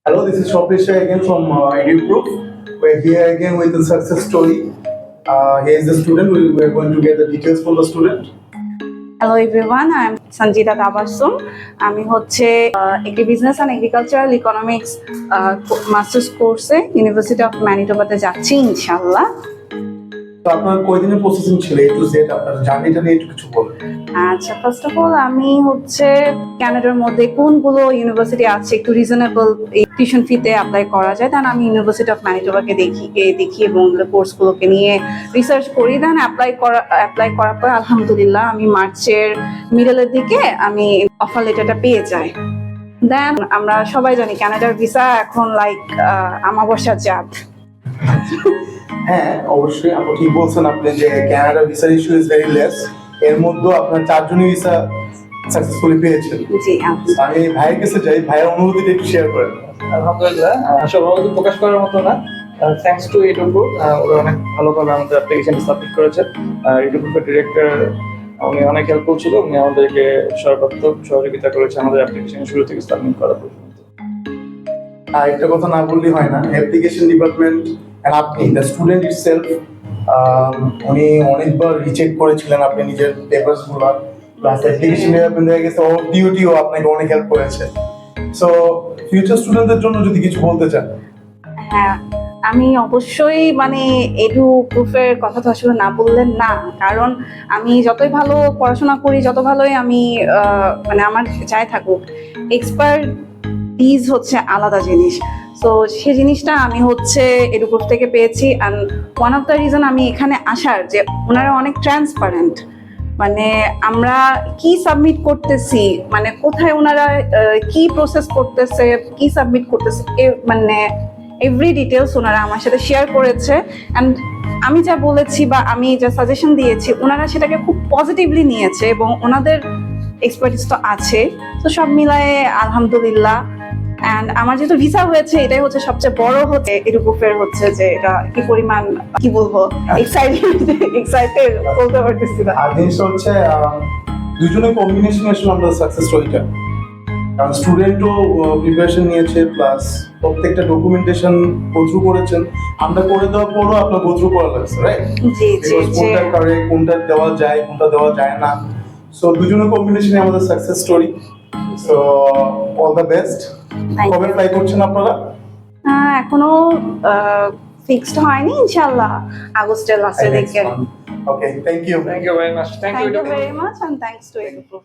Hello, this is Shopesha again from EduProof. We're here again with a success story. Here is the student. We're going to get the details from the student. Hello everyone, I'm Sanjita Tabassum. আমি হচ্ছে এগ্রিবিজনেস and agricultural economics masters কোর্সে university of ম্যানিটোবাতে যাচ্ছি ইনশাআল্লাহ। তো আপনার কয়দিনের processing ছিল A to Z, আপনার জার্নিটা নিয়ে একটু কিছু বলুন। আচ্ছা, ফার্স্ট অফ অল আমি হচ্ছে কানাডার মধ্যে কোনগুলো ইউনিভার্সিটি আছে একটু রিজনেবল টিউশন ফিতে অ্যাপ্লাই করা যায়, দেন আমি ইউনিভার্সিটি অফ ম্যানিটোবাকে দেখি এবং কোর্সগুলোকে নিয়ে রিসার্চ করি, দেন অ্যাপ্লাই করার পর আলহামদুলিল্লাহ আমি মার্চের মিডলের দিকে আমি অফার লেটারটা পেয়ে যাই। দেন আমরা সবাই জানি কানাডার ভিসা এখন লাইক আমাবস্যার চাঁদ। হ্যাঁ, অবশ্যই আপনি ঠিক বলছেন আপনি যে Canada visa issue is very less. এর মধ্যে আপনার 4 জনই ভিসা সাকসেসফুলি পেয়েছেন। জি, আমি ভাইয়ের কাছে যাই, ভাইয়ের অনুভূতিটা একটু শেয়ার করেন। আলহামদুলিল্লাহ, আসলে অনুভূতি প্রকাশ করার মতো না। থ্যাঙ্কস টু EduProof, ওরা অনেক ভালোভাবে আমাদের অ্যাপ্লিকেশন সাবমিট করেছে। EduProof-এর ডিরেক্টর উনি অনেক হেল্পফুল ছিল, উনি আমাদেরকে সর্বাত্মক সহযোগিতা করেছে আমাদের অ্যাপ্লিকেশন শুরু থেকে সাবমিট করা পর্যন্ত। আর একটা কথা না বললেই হয় না, অ্যাপ্লিকেশন ডিপার্টমেন্ট এন্ড আপনি দ্য স্টুডেন্ট ইটসেলফ উনি অনেকবার রিচেক করেছিলেন আপনি নিজের পেপারসগুলো, প্লাস অ্যাপ্লিকেশন ডিপার্টমেন্ট থেকে গেছে ওর ডিউটিও আপনাকে অনেক হেল্প করেছে। সো ফিউচার স্টুডেন্টদের জন্য যদি কিছু বলতে চান। হ্যাঁ, আমি অবশ্যই মানে EduProof-এর কথা তো আসলে না বললেন না, কারণ আমি যতই ভালো পড়াশোনা করি, যত ভালোই আমি মানে আমার যাই থাকুক, এক্সপার্টিজ হচ্ছে আলাদা জিনিস। সো সে জিনিসটা আমি হচ্ছে EduProof থেকে পেয়েছি। And one of the reason আমি এখানে আসার যে ওনারা অনেক ট্রান্সপারেন্ট, মানে আমরা কি সাবমিট করতেছি, মানে কোথায় ওনারা কি প্রসেস করতেছে, কি সাবমিট করতেছে, মানে এভরি ডিটেলস ওনারা আমার সাথে শেয়ার করেছে। অ্যান্ড আমি যা বলেছি বা আমি যা সাজেশন দিয়েছি ওনারা সেটাকে খুব পজিটিভলি নিয়েছে এবং ওনাদের এক্সপার্টিস তো আছে। তো সব মিলায়ে আলহামদুলিল্লাহ। অ্যান্ড আমার যেহেতু ভিসা হয়েছে, এটাই হচ্ছে সবচেয়ে বড় হচ্ছে EduProof-এর হচ্ছে যে এটা কি পরিমাণ কি বলবো এক্সাইটেড বলতে পারতেছি না। আর জিনিসটা হচ্ছে দুজনের কম্বিনেশন আসলে আমরা সাকসেস স্টোরিটা, কারণ স্টুডেন্টও প্রিপারেশন নিয়েছে, প্লাস প্রত্যেকটা ডকুমেন্টেশন গো থ্রু করেছেন। আমরা করে দেওয়ার পরও আপনার গো থ্রু করা লাগছে, রাইট? জি জি জি, কোনটা করে কোনটা দেওয়া যায় কোনটা দেওয়া যায় না। সো দুজনের কম্বিনেশনে আমাদের success story. So all the best. কবে ফ্লাই করছেন আপনারা? এখনো ফিক্সড হয়নি, ইনশাআল্লাহ আগস্টের লাস্টের দিকে। Okay, thank you thank you very much. Thank you very much and thanks to EduProof.